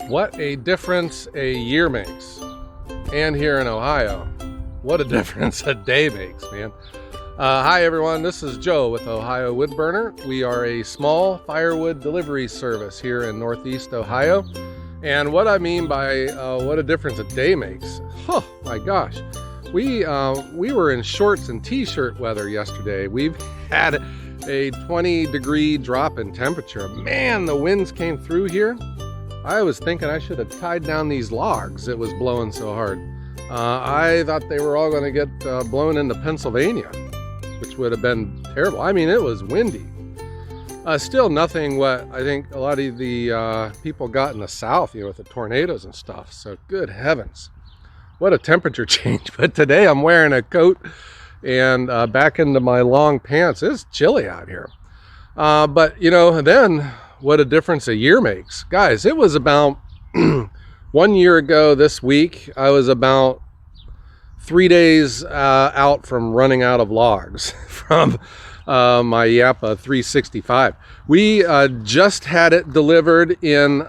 What a difference a year makes. And here in Ohio, what a difference a day makes, man. Hi everyone, this is Joe with Ohio Woodburner. We are a small firewood delivery service here in Northeast Ohio. And what I mean by what a difference a day makes, oh my gosh. We were in shorts and t-shirt weather yesterday. We've had a 20-degree drop in temperature. Man, the winds came through here. I was thinking I should have tied down these logs. It was blowing so hard. I thought they were all going to get blown into Pennsylvania, which would have been terrible. I mean, it was windy. Still nothing what I think a lot of the people got in the South, with the tornadoes and stuff. So good heavens, what a temperature change. But today I'm wearing a coat and back into my long pants. It's chilly out here. But then what a difference a year makes. Guys, it was about 1 year ago this week, I was about 3 days out from running out of logs from my Japa 365. We just had it delivered in,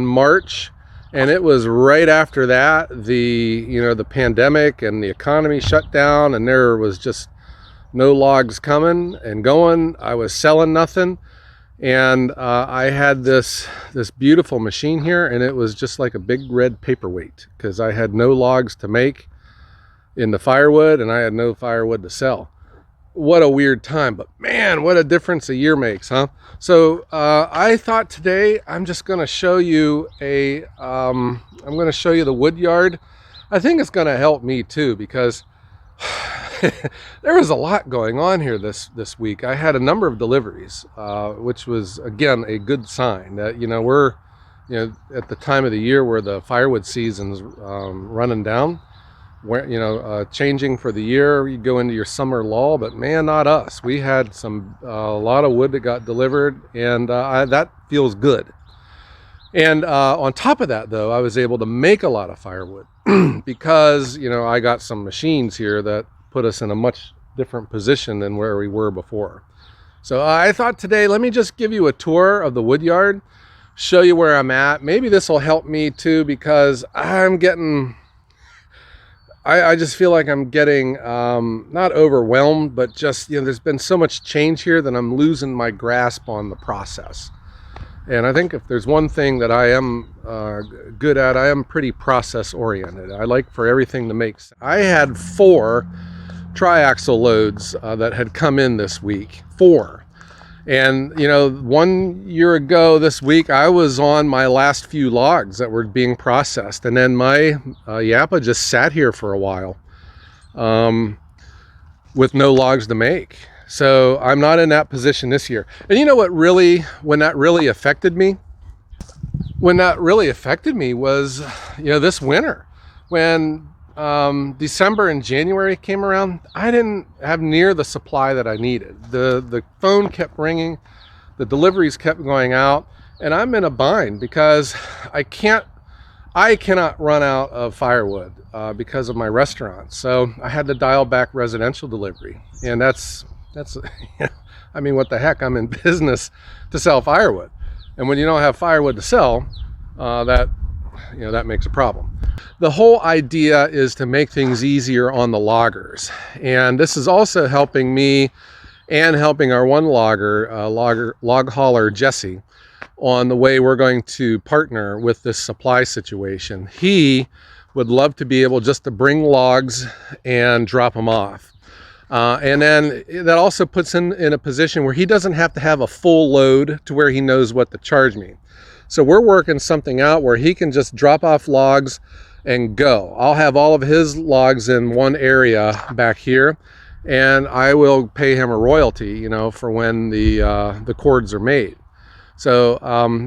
March, and it was right after that, the pandemic and the economy shut down, and there was just no logs coming and going. I was selling nothing. And I had this beautiful machine here, and it was just like a big red paperweight because I had no logs to make into firewood, and I had no firewood to sell. What a weird time, but man, what a difference a year makes, huh? So I thought today I'm just going to show you the wood yard. I think it's going to help me too because there was a lot going on here this week. I had a number of deliveries, which was again a good sign that we're at the time of the year where the firewood season's running down, where changing for the year. You go into your summer lull, but man, not us. We had a lot of wood that got delivered, and that feels good. And on top of that, though, I was able to make a lot of firewood because I got some machines here that put us in a much different position than where we were before. So I thought today, let me just give you a tour of the wood yard, show you where I'm at. Maybe this will help me too, because I just feel like I'm getting not overwhelmed, but just there's been so much change here that I'm losing my grasp on the process. And I think if there's one thing that I am good at, I am pretty process oriented. I like for everything to make sense. I had 4 triaxle loads that had come in this week. 4. And 1 year ago this week, I was on my last few logs that were being processed, and then my Japa just sat here for a while with no logs to make. So I'm not in that position this year. And when that really affected me? When that really affected me was, this winter. When December and January came around, I didn't have near the supply that I needed. The phone kept ringing, the deliveries kept going out, and I'm in a bind because I cannot run out of firewood because of my restaurant. So I had to dial back residential delivery, and that's I mean, what the heck? I'm in business to sell firewood, and when you don't have firewood to sell, that makes a problem. The whole idea is to make things easier on the loggers, and this is also helping me and helping our one log hauler Jesse, on the way we're going to partner with this supply situation. He would love to be able just to bring logs and drop them off. And then that also puts him in a position where he doesn't have to have a full load to where he knows what to charge me. So we're working something out where he can just drop off logs and go. I'll have all of his logs in one area back here, and I will pay him a royalty, for when the cords are made. So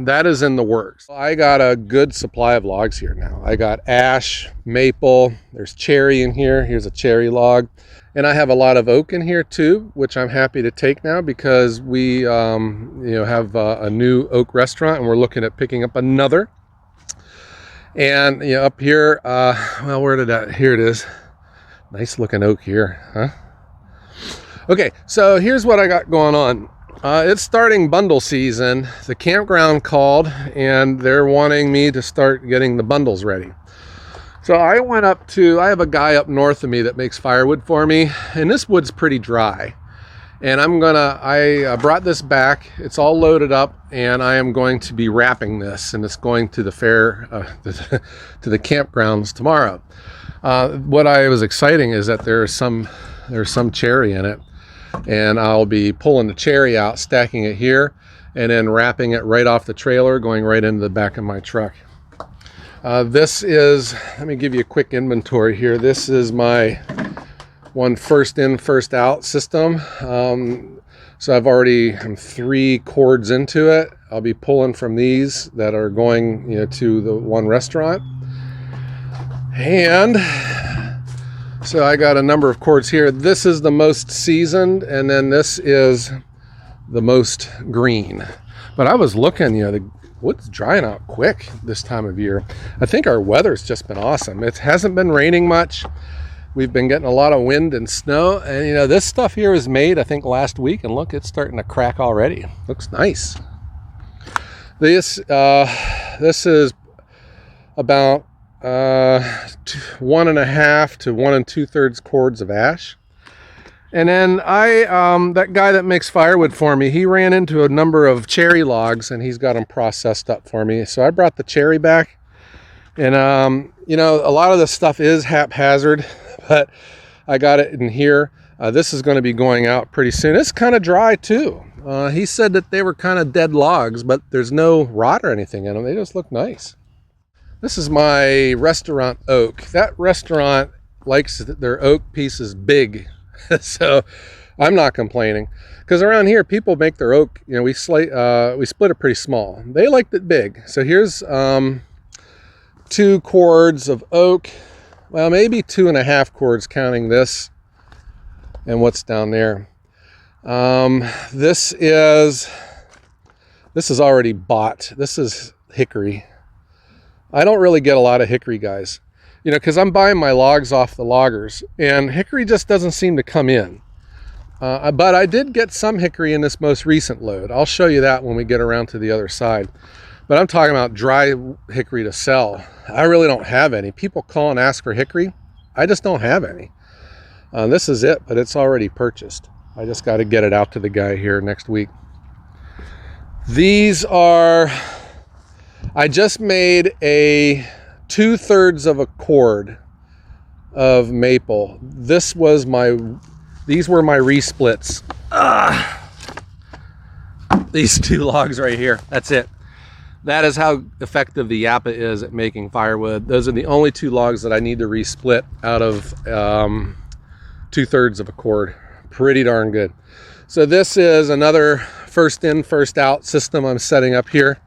that is in the works. I got a good supply of logs here now. I got ash, maple, there's cherry in here. Here's a cherry log. And I have a lot of oak in here too, which I'm happy to take now because we have a new oak restaurant, and we're looking at picking up another. And up here, here it is. Nice looking oak here, huh? Okay, so here's what I got going on. It's starting bundle season. The campground called and they're wanting me to start getting the bundles ready. So I went up to, I have a guy up north of me that makes firewood for me, and this wood's pretty dry. And I brought this back. It's all loaded up, and I am going to be wrapping this, and it's going to the fair, to the campgrounds tomorrow. What I was exciting is that there's some cherry in it, and I'll be pulling the cherry out, stacking it here, and then wrapping it right off the trailer, going right into the back of my truck. This is, let me give you a quick inventory here. This is my one first in, first out system. So I'm 3 cords into it. I'll be pulling from these that are going, to the one restaurant. And so I got a number of cords here. This is the most seasoned, and then this is the most green. But I was looking, the wood's drying out quick this time of year. I think our weather's just been awesome. It hasn't been raining much. We've been getting a lot of wind and snow, and this stuff here was made, I think, last week, and look, it's starting to crack already. Looks nice. This is about 1.5 to 1 2/3 cords of ash. And then that guy that makes firewood for me, he ran into a number of cherry logs, and he's got them processed up for me. So I brought the cherry back, and a lot of this stuff is haphazard, but I got it in here. This is going to be going out pretty soon. It's kind of dry too. He said that they were kind of dead logs, but there's no rot or anything in them. They just look nice. This is my restaurant oak. That restaurant likes their oak pieces big, so I'm not complaining. Because around here, people make their oak, we split it pretty small. They liked it big. So here's 2 cords of oak. Well, maybe 2.5 cords counting this and what's down there. This is already bought. This is hickory. I don't really get a lot of hickory, guys, because I'm buying my logs off the loggers, and hickory just doesn't seem to come in. But I did get some hickory in this most recent load. I'll show you that when we get around to the other side. But I'm talking about dry hickory to sell. I really don't have any. People call and ask for hickory. I just don't have any. This is it, but it's already purchased. I just got to get it out to the guy here next week. These are... I just made a 2/3 of a cord of maple. These were my resplits. These 2 logs right here. That's it. That is how effective the Japa is at making firewood. Those are the only 2 logs that I need to resplit out of 2/3 of a cord. Pretty darn good. So this is another first in, first out system I'm setting up here.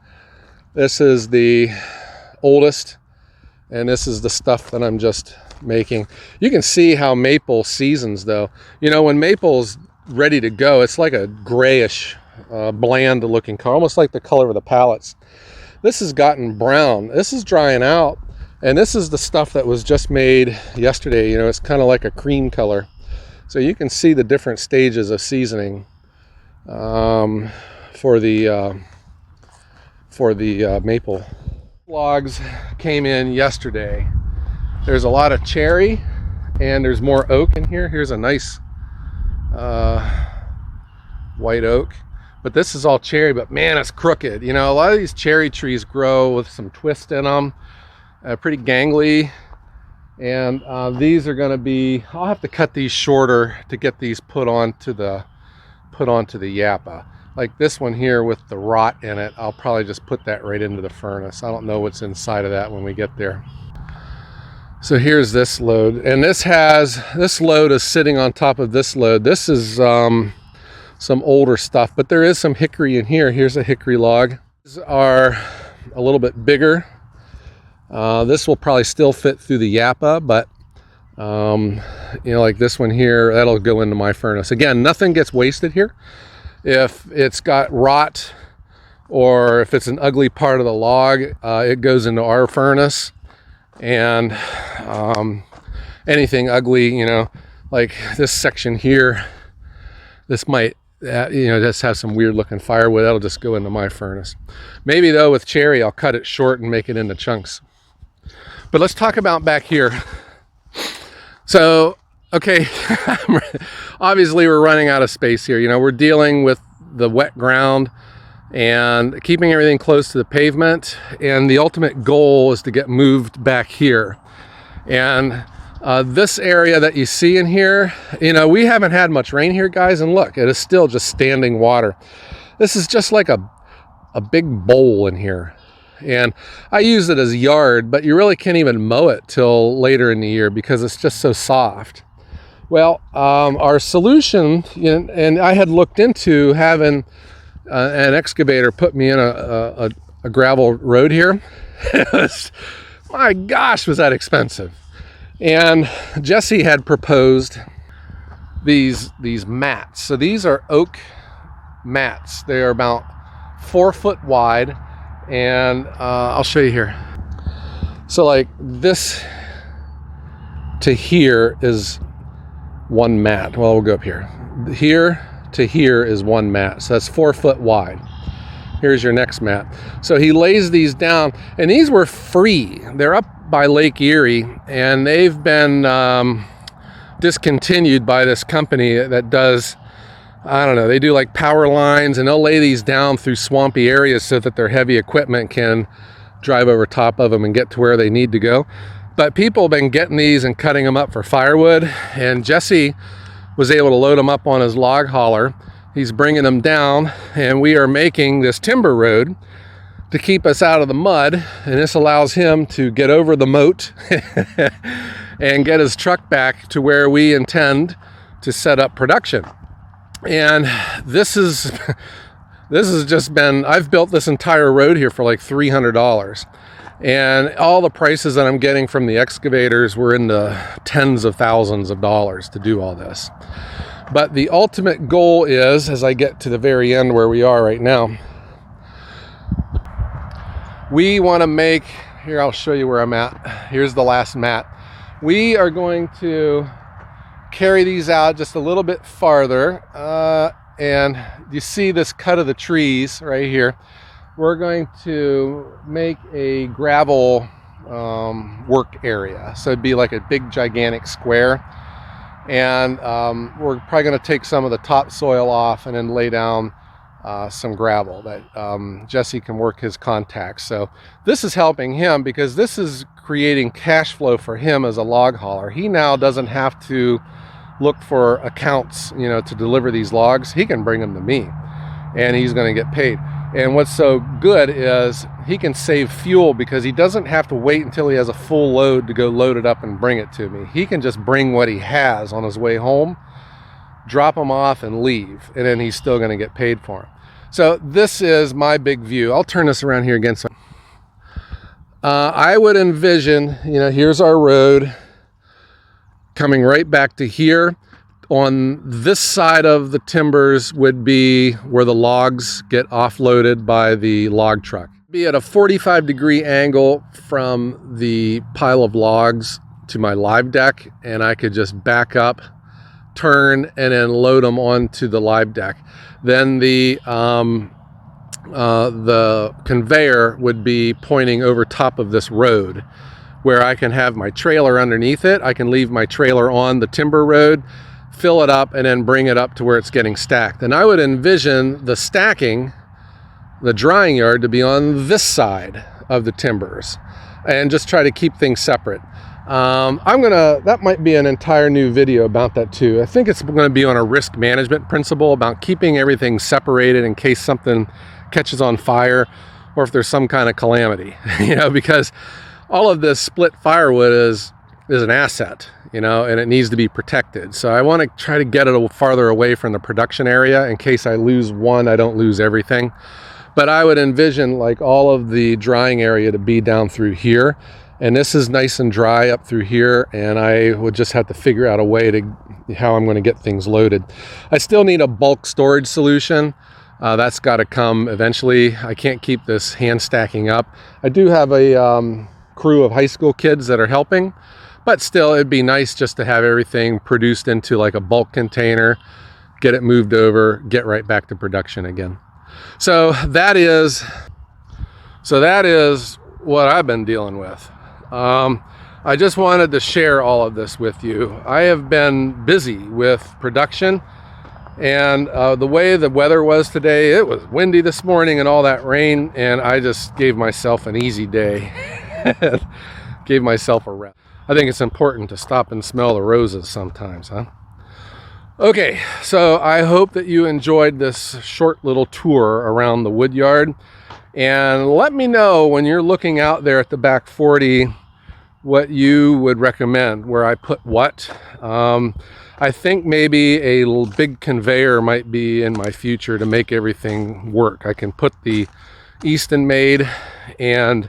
This is the oldest, and this is the stuff that I'm just making. You can see how maple seasons though. When maple's ready to go, it's like a grayish, bland looking color, almost like the color of the pallets. This has gotten brown. This is drying out, and this is the stuff that was just made yesterday. It's kind of like a cream color. So you can see the different stages of seasoning for the maple. Logs came in yesterday. There's a lot of cherry, and there's more oak in here. Here's a nice white oak, but this is all cherry, but man, it's crooked. A lot of these cherry trees grow with some twist in them, pretty gangly. And these are going to be, I'll have to cut these shorter to get these put onto the Japa. Like this one here with the rot in it, I'll probably just put that right into the furnace. I don't know what's inside of that when we get there. So here's this load, and this load is sitting on top of this load. This is some older stuff, but there is some hickory in here. Here's a hickory log. These are a little bit bigger. This will probably still fit through the Japa, but like this one here, that'll go into my furnace. Again, nothing gets wasted here. If it's got rot or if it's an ugly part of the log, it goes into our furnace. And anything ugly, like this section here, this might just have some weird looking firewood. That'll just go into my furnace. Maybe though with cherry, I'll cut it short and make it into chunks. But let's talk about back here. So, okay, obviously we're running out of space here. We're dealing with the wet ground and keeping everything close to the pavement. And the ultimate goal is to get moved back here. And this area that you see in here, we haven't had much rain here, guys. And look, it is still just standing water. This is just like a big bowl in here. And I use it as a yard, but you really can't even mow it till later in the year because it's just so soft. Well, our solution, and I had looked into having an excavator put me in a gravel road here. My gosh, was that expensive. And Jesse had proposed these mats. So these are oak mats. They are about 4 foot wide. And I'll show you here. So like this to here is one mat. Well, we'll go up here. Here to here is one mat. So that's 4 foot wide. Here's your next mat. So he lays these down, and these were free. They're up by Lake Erie, and they've been discontinued by this company that does, I don't know, they do like power lines, and they'll lay these down through swampy areas so that their heavy equipment can drive over top of them and get to where they need to go. But people have been getting these and cutting them up for firewood, and Jesse was able to load them up on his log hauler. He's bringing them down, and we are making this timber road to keep us out of the mud, and this allows him to get over the moat and get his truck back to where we intend to set up production. And this has just been, I've built this entire road here for like $300, and all the prices that I'm getting from the excavators were in the tens of thousands of dollars to do all this. But the ultimate goal is, as I get to the very end where we are right now, we want to make, here I'll show you where I'm at. Here's the last mat. We are going to carry these out just a little bit farther, and you see this cut of the trees right here. We're going to make a gravel work area. So it'd be like a big gigantic square, and we're probably going to take some of the topsoil off and then lay down some gravel that Jesse can work his contacts. So this is helping him because this is creating cash flow for him as a log hauler. He now doesn't have to look for accounts, to deliver these logs. He can bring them to me, and he's going to get paid. And what's so good is he can save fuel because he doesn't have to wait until he has a full load to go load it up and bring it to me. He can just bring what he has on his way home, drop them off, and leave, and then he's still going to get paid for them. So this is my big view. I'll turn this around here again. So I would envision, here's our road coming right back to here. On this side of the timbers would be where the logs get offloaded by the log truck. Be at a 45-degree angle from the pile of logs to my live deck, and I could just back up, turn, and then load them onto the live deck. Then the conveyor would be pointing over top of this road where I can have my trailer underneath it. I can leave my trailer on the timber road, fill it up, and then bring it up to where it's getting stacked. And I would envision the stacking, the drying yard, to be on this side of the timbers, and just try to keep things separate. That might be an entire new video about that too. I think it's going to be on a risk management principle about keeping everything separated in case something catches on fire or if there's some kind of calamity, because all of this split firewood is an asset, and it needs to be protected. So I want to try to get it a little farther away from the production area in case I lose one, I don't lose everything. But I would envision like all of the drying area to be down through here. And this is nice and dry up through here, and I would just have to figure out a way to how I'm going to get things loaded. I still need a bulk storage solution. That's got to come eventually. I can't keep this hand stacking up. I do have a crew of high school kids that are helping, but still it'd be nice just to have everything produced into like a bulk container get it moved over, get right back to production again. So that is what I've been dealing with. I just wanted to share all of this with you. I have been busy with production, and the way the weather was today, it was windy this morning and all that rain, and I just gave myself an easy day. Gave myself a rest. I think it's important to stop and smell the roses sometimes, huh? Okay, so I hope that you enjoyed this short little tour around the wood yard, and let me know when you're looking out there at the back 40 what you would recommend, where I put what. I think maybe a little big conveyor might be in my future to make everything work. I can put the Eastonmade and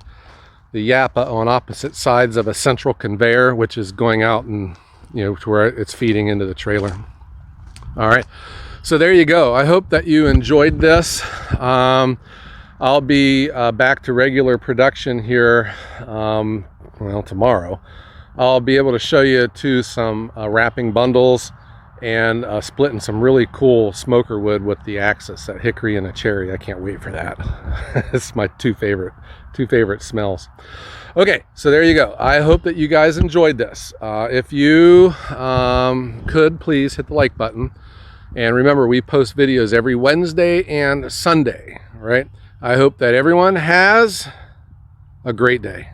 the Japa on opposite sides of a central conveyor, which is going out and, you know, to where it's feeding into the trailer. All right, so there you go. I hope that you enjoyed this. I'll be back to regular production here, well, tomorrow. I'll be able to show you to some wrapping bundles and splitting some really cool smoker wood with the axis, that hickory and a cherry. I can't wait for that. It's my two favorite smells. Okay, so there you go. I hope that you guys enjoyed this. If you could please hit the like button, and remember, we post videos every Wednesday and Sunday, right? I hope that everyone has a great day.